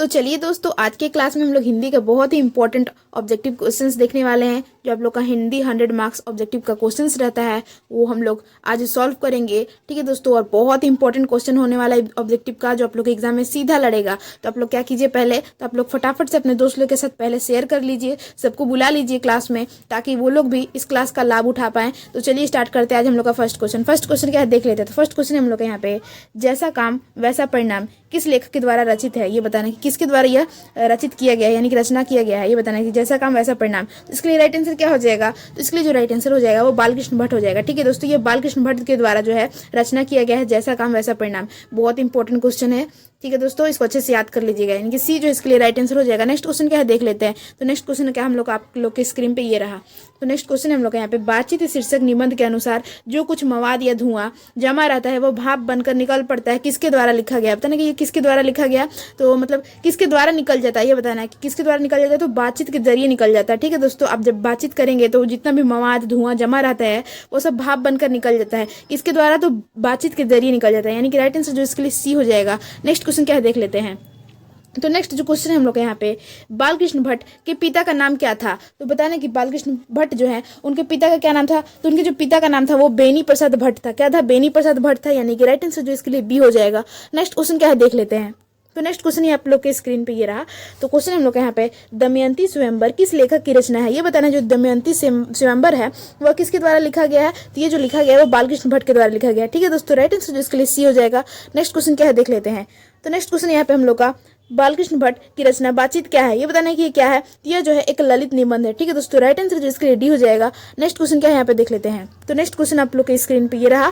तो चलिए दोस्तों, आज के क्लास में हम लोग हिंदी का बहुत ही इंपॉर्टेंट ऑब्जेक्टिव क्वेश्चंस देखने वाले हैं। जो आप लोग का हिंदी 100 मार्क्स ऑब्जेक्टिव का क्वेश्चंस रहता है वो हम लोग आज सॉल्व करेंगे। ठीक है दोस्तों, और बहुत ही इंपॉर्टेंट क्वेश्चन होने वाला है ऑब्जेक्टिव का, जो आप लोग के एग्जाम में सीधा लड़ेगा। तो आप लोग क्या कीजिए, पहले तो आप लोग फटाफट से अपने दोस्त लोग के साथ पहले शेयर कर लीजिए, सबको बुला लीजिए क्लास में, ताकि वो लोग भी इस क्लास का लाभ उठा पाएं। तो चलिए स्टार्ट करते हैं आज हम लोग का फर्स्ट क्वेश्चन क्या है देख लेते हैं। तो फर्स्ट क्वेश्चन हम लोग का यहाँ पे, जैसा काम वैसा परिणाम किस लेखक के द्वारा रचित है, ये बताना कि किसके द्वारा यह रचित किया गया है, यानी कि रचना किया गया है। ये बताना कि जैसा काम वैसा परिणाम। तो इसके लिए राइट आंसर क्या हो जाएगा, तो इसके लिए जो राइट आंसर हो जाएगा वो बालकृष्ण भट्ट हो जाएगा। ठीक है दोस्तों, ये बालकृष्ण भट्ट के द्वारा जो है रचना किया गया है जैसा काम वैसा परिणाम। बहुत इंपॉर्टेंट क्वेश्चन है। ठीक है दोस्तों, इसको अच्छे से याद कर लीजिएगा, यानी कि सी जो इसके लिए राइट आंसर हो जाएगा। नेक्स्ट क्वेश्चन क्या है देख लेते हैं। तो नेक्स्ट क्वेश्चन क्या हम लोग आप लोग के स्क्रीन पे ये रहा। तो नेक्स्ट क्वेश्चन हम लोग यहाँ पे, बातचीत शीर्षक निबंध के अनुसार जो कुछ मवाद या धुआं जमा रहता है वो भाप बनकर निकल पड़ता है, किसके द्वारा लिखा गया। बताना कि ये किसके द्वारा लिखा गया, तो मतलब किसके द्वारा निकल जाता है, ये बताना है कि किसके द्वारा निकल जाता है। तो बातचीत के जरिए निकल जाता है। ठीक है दोस्तों, आप जब बातचीत करेंगे तो जितना भी मवाद धुआं जमा रहता है वो सब भाप बनकर निकल जाता है, किसके द्वारा, तो बातचीत के जरिए निकल जाता है, यानी कि राइट आंसर जो इसके लिए सी हो जाएगा। नेक्स्ट क्वेश्चन क्या है देख लेते हैं। तो नेक्स्ट जो क्वेश्चन है हम लोग यहाँ पे, बालकृष्ण भट्ट के पिता का नाम क्या था। तो बताना कि बालकृष्ण भट्ट जो है उनके पिता का क्या नाम था। तो उनके जो पिता का नाम था वो बेनी प्रसाद भट्ट था। क्या था, बेनी प्रसाद भट्ट था, यानी कि राइट आंसर जो इसके लिए बी हो जाएगा। नेक्स्ट क्वेश्चन क्या है देख लेते हैं। तो नेक्स्ट क्वेश्चन ये आप लोग के स्क्रीन पे ये रहा। तो क्वेश्चन हम लोग यहाँ पे, दमयंती स्वयंवर किस लेखक की रचना है, ये बताना। जो दमयंती स्वयंवर है वह किसके द्वारा लिखा गया है, तो ये जो लिखा गया है वो बालकृष्ण भट्ट के द्वारा लिखा गया है। ठीक है दोस्तों, राइट आंसर जो इसके लिए सी हो जाएगा। नेक्स्ट क्वेश्चन क्या है देख लेते हैं। तो नेक्स्ट क्वेश्चन यहाँ पे हम लोग का, बालकृष्ण भट्ट की रचना बातचीत क्या है, ये बताना है कि ये क्या है। यह जो है एक ललित निबंध है। ठीक है दोस्तों, राइट आंसर जो इसके लिए डी हो जाएगा। नेक्स्ट क्वेश्चन क्या है यहाँ पे देख लेते हैं। तो नेक्स्ट क्वेश्चन आप लोग के स्क्रीन पे ये रहा।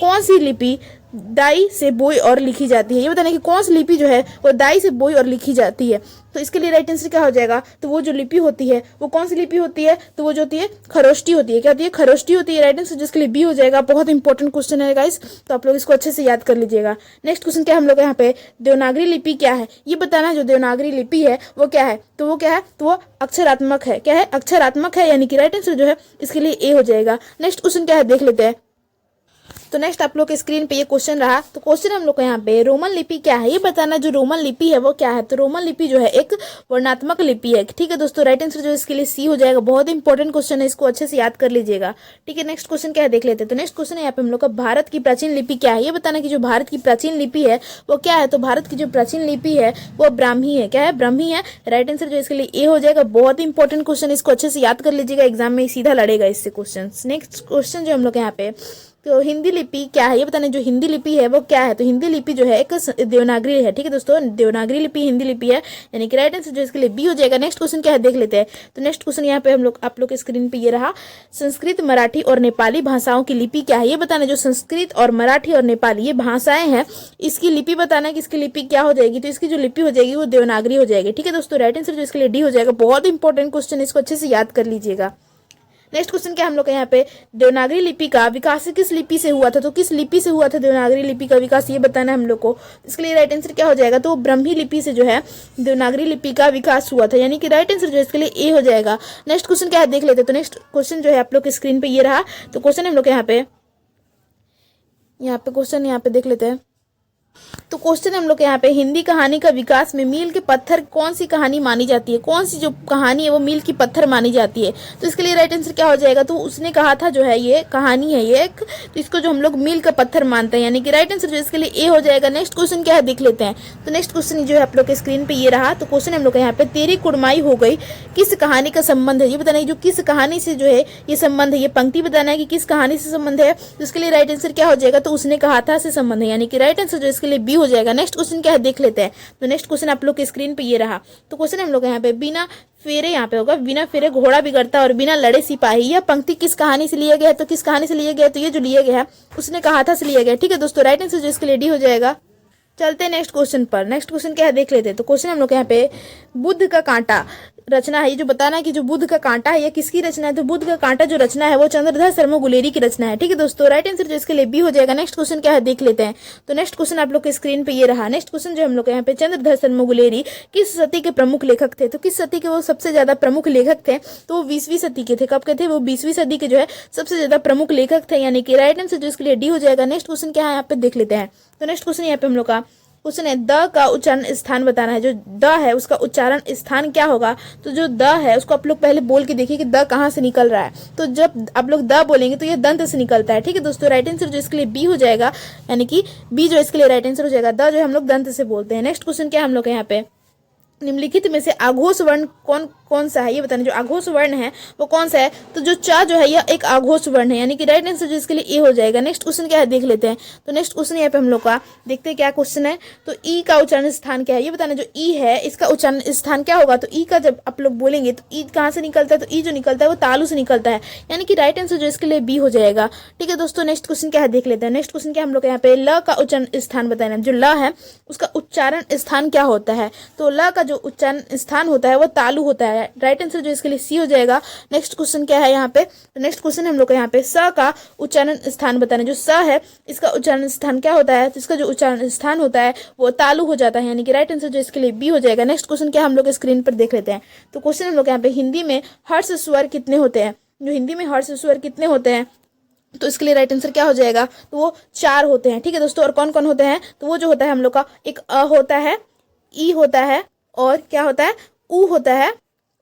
कौन सी लिपि दाई से बोई और लिखी जाती है, ये बताना कि कौन सी लिपि जो है वो दाई से बोई और लिखी जाती है। तो इसके लिए राइट आंसर क्या हो जाएगा, तो वो जो लिपि होती है वो कौन सी लिपि होती है, तो वो जो होती है खरोष्टी होती है। क्या होती है, खरोष्टी होती है। राइट आंसर जिसके लिए बी हो जाएगा। बहुत इंपॉर्टेंट क्वेश्चन है गाइस, तो आप लोग इसको अच्छे से याद कर लीजिएगा। नेक्स्ट क्वेश्चन क्या हम लोग यहाँ पे, देवनागरी लिपि क्या है, ये बताना। जो देवनागरी लिपि है वो क्या है, तो वो क्या है, तो वो अक्षरात्मक है। क्या है, अक्षरात्मक है, यानी कि राइट आंसर जो है इसके लिए ए हो जाएगा। नेक्स्ट क्वेश्चन क्या है देख लेते हैं। तो नेक्स्ट आप लोग के स्क्रीन पे ये क्वेश्चन रहा। तो क्वेश्चन हम लोग का यहाँ पे, रोमन लिपि क्या है, ये बताना। जो रोमन लिपि है वो क्या है, तो रोमन लिपि जो है एक वर्णात्मक लिपि है। ठीक है दोस्तों, राइट आंसर जो इसके लिए सी हो जाएगा। बहुत इंपॉर्टेंट क्वेश्चन है, इसको अच्छे से याद कर लीजिएगा। ठीक है, नेक्स्ट क्वेश्चन क्या है देख लेते हैं। तो नेक्स्ट क्वेश्चन है यहाँ पे हम लोग का, भारत की प्राचीन लिपि क्या है, ये बताना कि जो भारत की प्राचीन लिपि है वो क्या है। तो भारत की जो प्राचीन लिपि है वो ब्राह्मी है। क्या है, ब्राह्मी है। राइट आंसर जो इसके लिए ए हो जाएगा। बहुत इंपॉर्टेंट क्वेश्चन, इसको अच्छे से याद कर लीजिएगा, एग्जाम में सीधा लड़ेगा इससे क्वेश्चन। नेक्स्ट क्वेश्चन जो हम लोग यहाँ पे, तो हिंदी लिपि क्या है, ये बताना। जो हिंदी लिपि है वो क्या है, तो हिंदी लिपि जो है एक देवनागरी है। ठीक है दोस्तों, देवनागरी लिपि हिंदी लिपि है, यानी कि राइट आंसर जो इसके लिए बी हो जाएगा। नेक्स्ट क्वेश्चन क्या है देख लेते हैं। तो नेक्स्ट क्वेश्चन यहाँ पे हम लोग आप लोग के स्क्रीन पे ये रहा। संस्कृत, मराठी और नेपाली भाषाओं की लिपि क्या है, ये बताना। जो संस्कृत और मराठी और नेपाली ये भाषाएं हैं, इसकी लिपि बताना कि इसकी लिपि क्या हो जाएगी। तो इसकी जो लिपि हो जाएगी वो देवनागरी हो जाएगी। ठीक है दोस्तों, राइट आंसर जो इसके लिए डी हो जाएगा। बहुत इंपॉर्टेंट क्वेश्चन, इसको अच्छे से याद कर लीजिएगा। नेक्स्ट क्वेश्चन क्या हम लोग का यहाँ पे, देवनागरी लिपि का विकास किस लिपि से हुआ था। तो किस लिपि से हुआ था देवनागरी लिपि का विकास, ये बताना है हम लोग को। इसके लिए राइट आंसर क्या हो जाएगा, तो ब्राह्मी लिपि से जो है देवनागरी लिपि का विकास हुआ था, यानी कि राइट आंसर जो है इसके लिए ए हो जाएगा। नेक्स्ट क्वेश्चन क्या है देख लेते हैं। तो नेक्स्ट क्वेश्चन जो है आप लोग के स्क्रीन पे ये रहा। तो क्वेश्चन हम लोग यहाँ पे क्वेश्चन यहाँ पे देख लेते हैं। तो क्वेश्चन हम लोग यहाँ पे, हिंदी कहानी का विकास में मील के पत्थर कौन सी कहानी मानी जाती है, कौन सी जो कहानी है वो मील की पत्थर मानी जाती है। तो इसके लिए राइट आंसर क्या हो जाएगा, तो उसने कहा था जो है ये कहानी है ये एक, तो इसको जो हम लोग मील का पत्थर मानते हैं, यानी कि राइट आंसर जो इसके लिए ए हो जाएगा। नेक्स्ट क्वेश्चन क्या है देख लेते हैं। तो नेक्स्ट क्वेश्चन जो है आप लोग के स्क्रीन पे ये रहा। तो क्वेश्चन हम लोग यहाँ पे, तेरी कुड़माई हो गई किस कहानी का संबंध है, ये बताना है जो किस कहानी से जो है ये संबंध है। ये पंक्ति बताना है कि किस कहानी से संबंध है। तो इसके लिए राइट आंसर क्या हो जाएगा, तो उसने कहा था से संबंध है, यानी कि राइट आंसर जो इसके लिए बी हो जाएगा। नेक्स्ट क्वेश्चन क्या है देख लेते हैं। तो नेक्स्ट क्वेश्चन आप लोग के स्क्रीन पे ये रहा। तो क्वेश्चन हम लोग यहाँ पे, बिना फेरे यहाँ पे होगा, बिना फेरे घोड़ा बिगड़ता और बिना लड़े सिपाही, यह पंक्ति किस कहानी से लिया गया है। तो किस कहानी से लिया गया है, तो ये जो लिया गया है उसने कहा था से लिया गया। ठीक है दोस्तों, राइट आंसर जो इसके लिए डी हो जाएगा। चलते हैं नेक्स्ट क्वेश्चन पर। नेक्स्ट क्वेश्चन क्या है देख लेते हैं। तो क्वेश्चन हम लोग यहाँ पे, बुद्ध का कांटा रचना है, ये जो बताना है कि जो बुद्ध का कांटा है ये किसकी रचना है। तो बुद्ध का कांटा जो रचना है वो चंद्रधर शर्मा गुलेरी की रचना है। ठीक है दोस्तों, राइट आंसर जो इसके लिए बी हो जाएगा। नेक्स्ट क्वेश्चन क्या है देख लेते हैं। तो नेक्स्ट क्वेश्चन आप लोग के स्क्रीन पे ये रहा। नेक्स्ट क्वेश्चन जो हम लोग यहाँ पे, चंद्रधर शर्मा गुलेरी किस सदी के प्रमुख लेखक थे। तो किस सदी के वो सबसे ज्यादा प्रमुख लेखक थे, तो वो 20वीं सदी के थे। कब के थे, वो 20वीं सदी के जो है सबसे ज्यादा प्रमुख लेखक थे, यानी कि राइट आंसर जो इसके लिए डी हो जाएगा। नेक्स्ट क्वेश्चन क्या है यहाँ पे देख लेते हैं। तो नेक्स्ट क्वेश्चन यहाँ पे हम लोग का, क्वेश्चन है द का उच्चारण स्थान बताना है। जो द है उसका उच्चारण स्थान क्या होगा। तो जो द है उसको आप लोग पहले बोल के देखिए कि द कहाँ से निकल रहा है। तो जब आप लोग द बोलेंगे तो ये दंत से निकलता है। ठीक है दोस्तों, राइट आंसर जो इसके लिए बी हो जाएगा, यानी कि बी जो इसके लिए राइट आंसर हो जाएगा। द जो हम लोग दंत से बोलते हैं। नेक्स्ट क्वेश्चन क्या हम लोग यहाँ पे, निम्नलिखित में से आघोष वर्ण कौन कौन सा है ये बताना। जो आघोष वर्ण है वो कौन सा है। तो जो चा जो है यह एक आघोष वर्ण है, यानी कि राइट आंसर जो इसके लिए ए हो जाएगा। नेक्स्ट क्वेश्चन क्या है देख लेते हैं। तो नेक्स्ट क्वेश्चन यहाँ पे हम लोग का देखते हैं क्या क्वेश्चन है। तो ई का उच्चारण स्थान क्या है ये बताना। जो ई है इसका उच्चारण स्थान क्या होगा। तो ई का जब आप लोग बोलेंगे तो ई कहाँ से निकलता है। तो ई जो निकलता है वो तालु से निकलता है, यानी कि राइट आंसर जो इसके लिए बी हो जाएगा। ठीक है दोस्तों, नेक्स्ट क्वेश्चन क्या है देख लेते हैं। नेक्स्ट क्वेश्चन क्या हम लोग यहाँ पे ल का उच्चारण स्थान बताना। जो ल है उसका उच्चारण स्थान क्या होता है। तो ल का जो उच्चारण स्थान होता है वो तालु होता है। राइट आंसर जो इसके लिए सी हो जाएगा। नेक्स्ट क्वेश्चन क्या है यहाँ पे। तो नेक्स्ट क्वेश्चन हम लोग को यहाँ पे स का उच्चारण स्थान बताना। जो स है इसका उच्चारण स्थान क्या होता है। तो इसका जो उच्चारण स्थान होता है वो तालु हो जाता है, यानी कि राइट आंसर जो इसके लिए बी हो जाएगा। नेक्स्ट क्वेश्चन क्या हम लोग स्क्रीन पर देख लेते हैं। तो क्वेश्चन हम लोग यहाँ पे हिंदी में हर्ष स्वर कितने होते हैं। जो हिंदी में हर्ष स्वर कितने होते हैं तो इसके लिए राइट आंसर क्या हो जाएगा। तो वो 4 होते हैं। ठीक है दोस्तों, और कौन कौन होते हैं। तो वो जो होता है हम लोग का एक अ होता है, ई होता है, और क्या होता है ऊ होता है,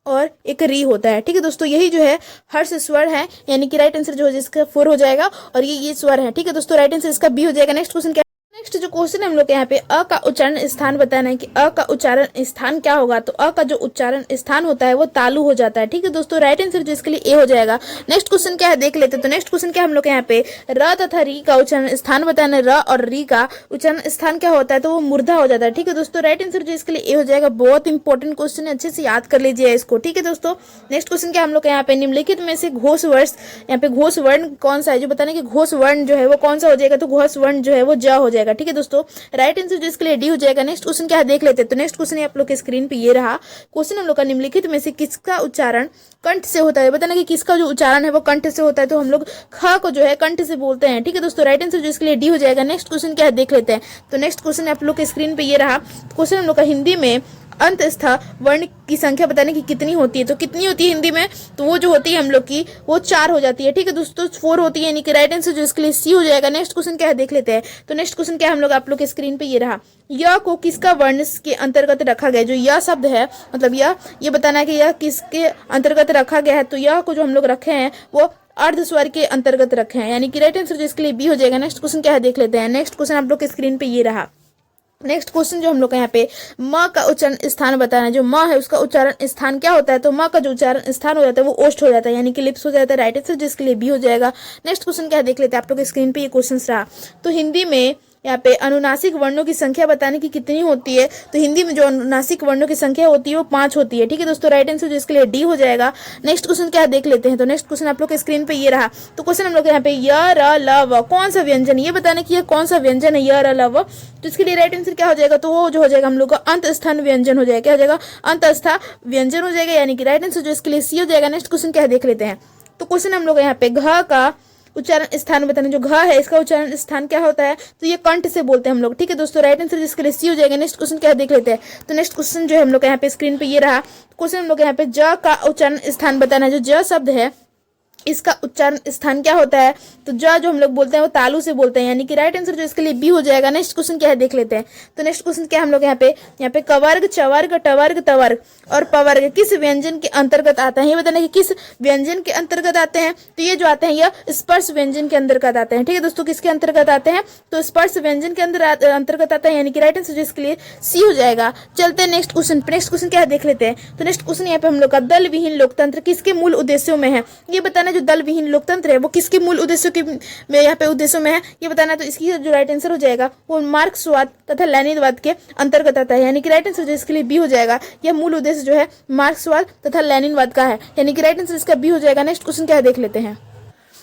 और एक री होता है। ठीक है दोस्तों, यही जो है हर्ष स्वर है, यानी कि राइट आंसर जो है इसका 4 हो जाएगा, और ये स्वर है। ठीक है दोस्तों, राइट आंसर इसका बी हो जाएगा। नेक्स्ट क्वेश्चन क्या। नेक्स्ट जो क्वेश्चन है हम लोग के यहाँ पे अ का उच्चारण स्थान बताना है कि अ का उच्चारण स्थान क्या होगा। तो अ का जो उच्चारण स्थान होता है वो तालु हो जाता है। ठीक है दोस्तों, राइट आंसर जो इसके लिए ए हो जाएगा। नेक्स्ट क्वेश्चन क्या है देख लेते हैं। तो नेक्स्ट क्वेश्चन क्या हम लोग यहाँ पे र तथा री का उच्चारण स्थान बताना है। र और री का उच्चारण स्थान क्या होता है। तो वो मूर्धा हो जाता है। ठीक है दोस्तों, राइट आंसर जो इसके लिए ए हो जाएगा। बहुत इंपॉर्टेंट क्वेश्चन है, अच्छे से याद कर लीजिए इसको। ठीक है दोस्तों, नेक्स्ट क्वेश्चन क्या हम लोग यहाँ पे निम्नलिखित में से घोष वर्ष, यहाँ पे घोष वर्ण कौन सा है। जो बताने कि घोष वर्ण जो है वो कौन सा हो जाएगा। तो घोष वर्ण जो है वो ज हो जाएगा। ठीक है दोस्तों, राइट आंसर जो इसके लिए डी हो जाएगा। नेक्स्ट क्वेश्चन क्या है देख लेते हैं। तो नेक्स्ट क्वेश्चन आप लोग के स्क्रीन पे ये रहा क्वेश्चन हम लोग का, निम्नलिखित में से किसका उच्चारण कंठ से होता है। बताना कि किसका जो उच्चारण है वो कंठ से होता है। तो हम लोग ख को जो है कंठ से बोलते हैं। ठीक है दोस्तों, राइट आंसर जो इसके लिए डी हो जाएगा। नेक्स्ट क्वेश्चन क्या है देख लेते हैं। तो नेक्स्ट क्वेश्चन आप लोग के स्क्रीन पे ये रहा क्वेश्चन हम लोग का, हिंदी में अंतस्थ वर्ण की संख्या बताने की कितनी होती है। तो कितनी होती है हिंदी में। तो वो जो होती है हम लोग की वो 4 हो जाती है। ठीक है दोस्तों, 4 होती है, यानी कि राइट आंसर जो इसके लिए सी हो जाएगा। नेक्स्ट क्वेश्चन क्या है देख लेते हैं। तो नेक्स्ट क्वेश्चन क्या हम लोग आप लोग के स्क्रीन पे ये रहा, य को किसका वर्ण के अंतर्गत रखा गया। जो य शब्द है मतलब ये बताना है कि यह किसके अंतर्गत रखा गया है। तो यह को जो हम लोग रखे हैं वो अर्ध स्वर के अंतर्गत रखे हैं, यानी कि राइट आंसर जो इसके लिए बी हो जाएगा। नेक्स्ट क्वेश्चन क्या है देख लेते हैं। नेक्स्ट क्वेश्चन आप लोग के स्क्रीन पे ये रहा। नेक्स्ट क्वेश्चन जो हम लोग का यहाँ पे म का उच्चारण स्थान बताना है। जो म है उसका उच्चारण स्थान क्या होता है। तो म का जो उच्चारण स्थान हो जाता है वो ओष्ठ हो जाता है, यानी कि लिप्स हो जाता है। राइट आंसर जिसके लिए बी हो जाएगा। नेक्स्ट क्वेश्चन क्या देख लेते हैं। आप लोग स्क्रीन पे ये क्वेश्चन रहा। तो हिंदी में यहाँ पे अनुनासिक वर्णों की संख्या बताने की कितनी होती है। तो हिंदी में जो अनुनासिक वर्णों की संख्या होती है वो 5 होती है। ठीक है दोस्तों, राइट आंसर जो इसके लिए डी हो जाएगा। नेक्स्ट क्वेश्चन क्या देख लेते हैं। तो नेक्स्ट क्वेश्चन आप लोग के स्क्रीन पे ये रहा। तो क्वेश्चन हम लोग यहाँ पे य र ल व कौन सा व्यंजन, ये बताने की कौन सा व्यंजन है य र ल व। तो इसके लिए राइट आंसर क्या हो जाएगा। तो वो जो हो जाएगा हम लोग का अंतस्थान व्यंजन हो जाएगा। क्या हो जाएगा, अंतस्था व्यंजन हो जाएगा, यानी कि राइट आंसर जो इसके लिए सी हो जाएगा। नेक्स्ट क्वेश्चन क्या देख लेते हैं। तो क्वेश्चन हम लोग यहाँ पे घ का उच्चारण स्थान बताना। जो घ है इसका उच्चारण स्थान क्या होता है। तो ये कंठ से बोलते हैं हम लोग। ठीक है दोस्तों, राइट आंसर जिसके लिए सी हो जाएगा। नेक्स्ट क्वेश्चन क्या देख लेते हैं। तो नेक्स्ट क्वेश्चन जो है हम लोग यहाँ पे स्क्रीन पे ये रहा क्वेश्चन हम लोग यहाँ पे ज का उच्चारण स्थान बताना है। जो ज शब्द है इसका उच्चारण स्थान क्या होता है। तो जो हम लोग बोलते हैं वो तालु से बोलते हैं, यानी कि राइट आंसर जो इसके लिए बी हो जाएगा। नेक्स्ट क्वेश्चन क्या है देख लेते हैं। तो नेक्स्ट क्वेश्चन क्या हम लोग यहाँ पे कवर्ग चवर्ग टवर्ग तवर्ग और पवर्ग किस व्यंजन के अंतर्गत आता है। ये बताना कि किस व्यंजन के अंतर्गत आते हैं। तो ये जो आते हैं यह स्पर्श व्यंजन के अंतर्गत आते हैं। ठीक है दोस्तों, किसके अंतर्गत आते हैं। तो स्पर्श व्यंजन के अंतर्गत आता है, यानी कि राइट आंसर जो इसके लिए सी हो जाएगा। चलते हैं नेक्स्ट क्वेश्चन। नेक्स्ट क्वेश्चन क्या है देख लेते हैं। तो नेक्स्ट क्वेश्चन यहाँ पे हम लोग का दल विहीन लोकतंत्र किसके मूल उद्देश्यों में है। ये बताना जो दल विहीन लोकतंत्र है वो किसके मूल उद्देश्यों के में यहाँ पे उद्देश्यों में है ये बताना। तो इसकी जो राइट आंसर हो जाएगा वो मार्क्सवाद तथा लेनिनवाद के अंतर्गत आता है, यानी कि राइट आंसर जो इसके लिए बी हो जाएगा। यह मूल उद्देश्य जो है मार्क्सवाद तथा लेनिनवाद का है, यानी कि राइट आंसर इसका बी हो जाएगा। नेक्स्ट क्वेश्चन क्या है देख लेते हैं।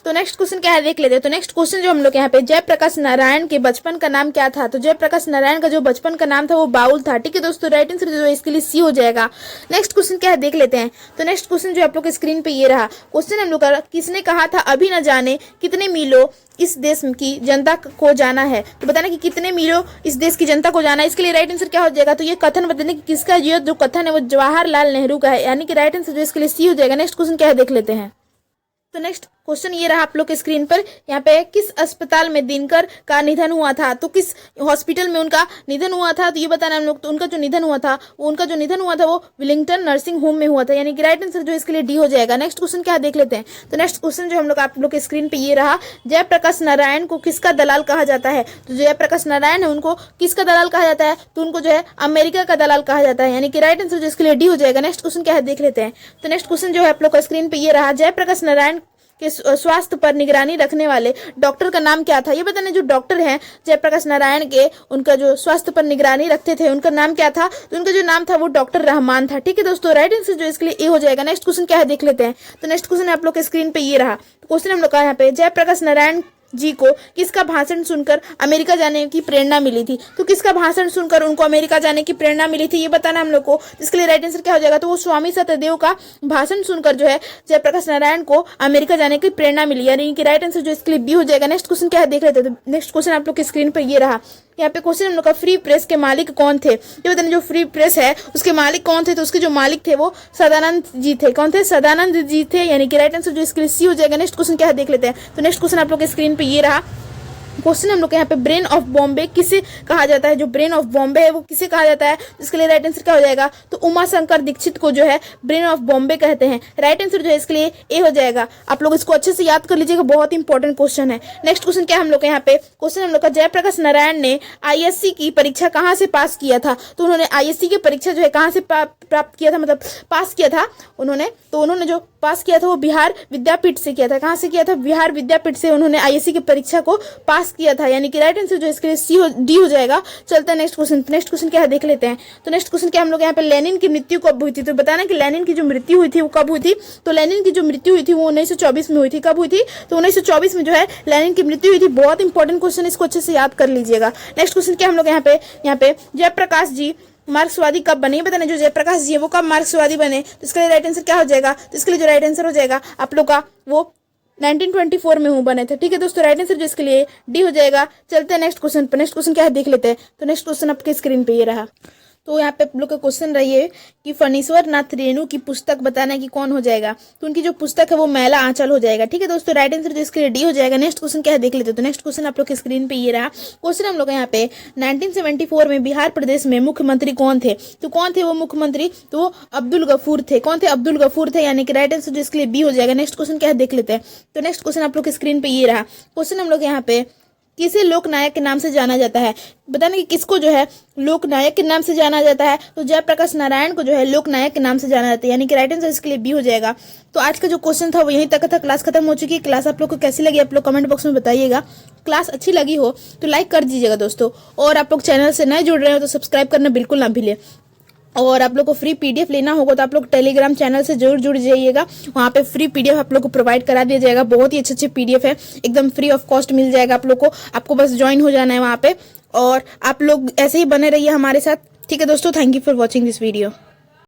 तो नेक्स्ट क्वेश्चन क्या है देख लेते हैं। तो नेक्स्ट क्वेश्चन जो हम लोग यहाँ पे जयप्रकाश नारायण के बचपन का नाम क्या था। तो जयप्रकाश नारायण का जो बचपन का नाम था वो बाउल था। ठीक है दोस्तों, राइट आंसर जो है इसके लिए सी हो जाएगा। नेक्स्ट क्वेश्चन क्या है देख लेते हैं। तो नेक्स्ट क्वेश्चन जो आप लोग के स्क्रीन पे ये रहा क्वेश्चन हम लोग का, किसने कहा था अभी न जाने कितने मीलों इस देश की जनता को जाना है। तो बताना कि कितने मीलों इस देश की जनता को जाना है। इसके लिए राइट आंसर क्या हो जाएगा। तो ये कथन बताने कि किसका, ये जो कथन है वो जवाहरलाल नेहरू का है, यानी कि राइट आंसर जो इसके लिए सी हो जाएगा। नेक्स्ट क्वेश्चन क्या है देख लेते हैं। तो नेक्स्ट क्वेश्चन ये रहा आप लोग के स्क्रीन पर, यहाँ पे किस अस्पताल में दिनकर का निधन हुआ था, तो किस हॉस्पिटल में उनका निधन हुआ था, तो ये बताना हम लोग। तो उनका जो निधन हुआ था वो विलिंगटन नर्सिंग होम में हुआ था, यानी कि राइट आंसर जो इसके लिए डी हो जाएगा। नेक्स्ट क्वेश्चन क्या देख लेते हैं। तो नेक्स्ट क्वेश्चन जो हम लोग आप लोग के स्क्रीन पे ये रहा, जयप्रकाश नारायण को किसका दलाल कहा जाता है। तो जयप्रकाश नारायण है उनको किसका दलाल कहा जाता है, तो उनको जो है अमेरिका का दलाल कहा जाता है, यानी कि राइट आंसर जो इसके लिए डी हो जाएगा। नेक्स्ट क्वेश्चन क्या है देख लेते हैं। तो नेक्स्ट क्वेश्चन जो है आप लोग का स्क्रीन पे ये रहा, जयप्रकाश नारायण के स्वास्थ्य पर निगरानी रखने वाले डॉक्टर का नाम क्या था। ये बताने जो डॉक्टर हैं जयप्रकाश नारायण के, उनका जो स्वास्थ्य पर निगरानी रखते थे उनका नाम क्या था, तो उनका जो नाम था वो डॉक्टर रहमान था। ठीक है दोस्तों, राइट आंसर जो इसके लिए ए हो जाएगा। नेक्स्ट क्वेश्चन क्या है देख लेते हैं। तो नेक्स्ट क्वेश्चन आप लोग के स्क्रीन पे ये रहा, क्वेश्चन हम लोग का यहाँ पे, जयप्रकाश नारायण जी को किसका भाषण सुनकर अमेरिका जाने की प्रेरणा मिली थी। तो किसका भाषण सुनकर उनको अमेरिका जाने की प्रेरणा मिली थी, ये बताना हम लोग को। इसके लिए राइट आंसर क्या हो जाएगा, तो वो स्वामी सत्यदेव का भाषण सुनकर जो है जयप्रकाश नारायण को अमेरिका जाने की प्रेरणा मिली, यानी कि राइट आंसर जो इसके लिए बी हो जाएगा। नेक्स्ट क्वेश्चन क्या है देख लेते हैं। तो नेक्स्ट क्वेश्चन आप लोग के स्क्रीन पर ये रहा, यहाँ पे क्वेश्चन हम लोग का, फ्री प्रेस के मालिक कौन थे। ये बताने जो फ्री प्रेस है उसके मालिक कौन थे, तो उसके जो मालिक थे वो सदानंद जी थे। कौन थे, सदानंद जी थे, यानी कि राइट आंसर जो इसके लिए सी हो जाएगा। नेक्स्ट क्वेश्चन क्या है देख लेते हैं। तो नेक्स्ट क्वेश्चन आप लोग के स्क्रीन पे ये रहा, क्वेश्चन हम लोग यहाँ पे, ब्रेन ऑफ बॉम्बे किसे कहा जाता है। जो ब्रेन ऑफ बॉम्बे है वो किसे कहा जाता है, इसके लिए राइट आंसर क्या हो जाएगा, तो उमा शंकर दीक्षित को जो है ब्रेन ऑफ बॉम्बे कहते हैं। राइट आंसर जो है इसके लिए ए हो जाएगा। आप लोग इसको अच्छे से याद कर लीजिएगा, बहुत इंपॉर्टेंट क्वेश्चन है। नेक्स्ट क्वेश्चन क्या हम लोग यहाँ पे, क्वेश्चन हम लोग का, जयप्रकाश नारायण ने आईएससी की परीक्षा कहाँ से पास किया था। तो उन्होंने आईएससी की परीक्षा जो है कहाँ से प्राप्त किया था, मतलब पास किया था उन्होंने। तो उन्होंने जो पास किया था वो बिहार विद्यापीठ से किया था। कहाँ से किया था, बिहार विद्यापीठ से उन्होंने आईएससी की परीक्षा को पास किया था, यानी कि राइट आंसर जो इसके लिए डी हो जाएगा। चलते हैं नेक्स्ट क्वेश्चन। नेक्स्ट क्वेश्चन क्या है देख लेते हैं। तो नेक्स्ट क्वेश्चन क्या हम लोग यहाँ पे, लेनिन की मृत्यु कब हुई थी। तो बताना कि लेनिन की जो मृत्यु हुई थी वो कब हुई थी। तो लेनिन की जो मृत्यु हुई थी वो 1924 में हुई थी। कब हुई थी, तो 1924 में जो है लेनिन की मृत्यु हुई थी। बहुत इंपॉर्टेंट क्वेश्चन, इसको अच्छे से याद कर लीजिएगा। नेक्स्ट क्वेश्चन क्या हम लोग यहाँ पे जयप्रकाश जी मार्क्सवादी कब बने। बताना जो जयप्रकाश जी है वो कब मार्क्सवादी बने। तो इसके लिए राइट आंसर क्या हो जाएगा, तो इसके लिए जो राइट आंसर हो जाएगा आप लोग का वो 1924 में बने थे। ठीक है दोस्तों, राइट आंसर जो इसके लिए डी हो जाएगा। चलते हैं नेक्स्ट क्वेश्चन पर। नेक्स्ट क्वेश्चन क्या है देख लेते हैं। तो नेक्स्ट क्वेश्चन आपके स्क्रीन पे ये रहा, तो यहाँ पे आप लोग का क्वेश्चन रही है कि फणीश्वर नाथ रेणु की पुस्तक बताना कि कौन हो जाएगा। तो उनकी जो पुस्तक है वो मैला आंचल हो जाएगा। ठीक है दोस्तों, राइट आंसर जो इसके लिए डी हो जाएगा। नेक्स्ट क्वेश्चन क्या है देख लेते हैं। तो नेक्स्ट क्वेश्चन आप लोग के स्क्रीन पे ये रहा, क्वेश्चन हम लोग यहाँ पे 1974 में बिहार प्रदेश में मुख्यमंत्री कौन थे। तो कौन थे वो मुख्यमंत्री, तो वो अब्दुल गफूर थे। कौन थे, अब्दुल गफूर थे, यानी कि राइट आंसर जो इसके लिए बी हो जाएगा। नेक्स्ट क्वेश्चन क्या है देख लेते हैं। तो नेक्स्ट क्वेश्चन आप लोग के स्क्रीन पे ये रहा, क्वेश्चन हम लोग यहाँ पे, किसे लोकनायक के नाम से जाना जाता है। बताना कि किसको जो है लोकनायक के नाम से जाना जाता है। तो जयप्रकाश नारायण को जो है लोकनायक के नाम से जाना जाता है, यानी कि राइट आंसर इसके लिए बी हो जाएगा। तो आज का जो क्वेश्चन था वो यहीं तक था। क्लास खत्म हो चुकी है। क्लास आप लोग को कैसी लगी आप लोग कमेंट बॉक्स में बताइएगा। क्लास अच्छी लगी हो तो लाइक कर दीजिएगा दोस्तों, और आप लोग चैनल से नए जुड़ रहे हो तो सब्सक्राइब करना बिल्कुल ना भूलिए। और आप लोग को फ्री पीडीएफ लेना होगा तो आप लोग टेलीग्राम चैनल से जरूर जुड़ जाइएगा। वहाँ पे फ्री पीडीएफ आप लोग को प्रोवाइड करा दिया जाएगा। बहुत ही अच्छे पीडीएफ है, एकदम फ्री ऑफ कॉस्ट मिल जाएगा आप लोग को। आपको बस ज्वाइन हो जाना है वहाँ पे, और आप लोग ऐसे ही बने रहिए हमारे साथ। ठीक है दोस्तों, thank you for watching this video.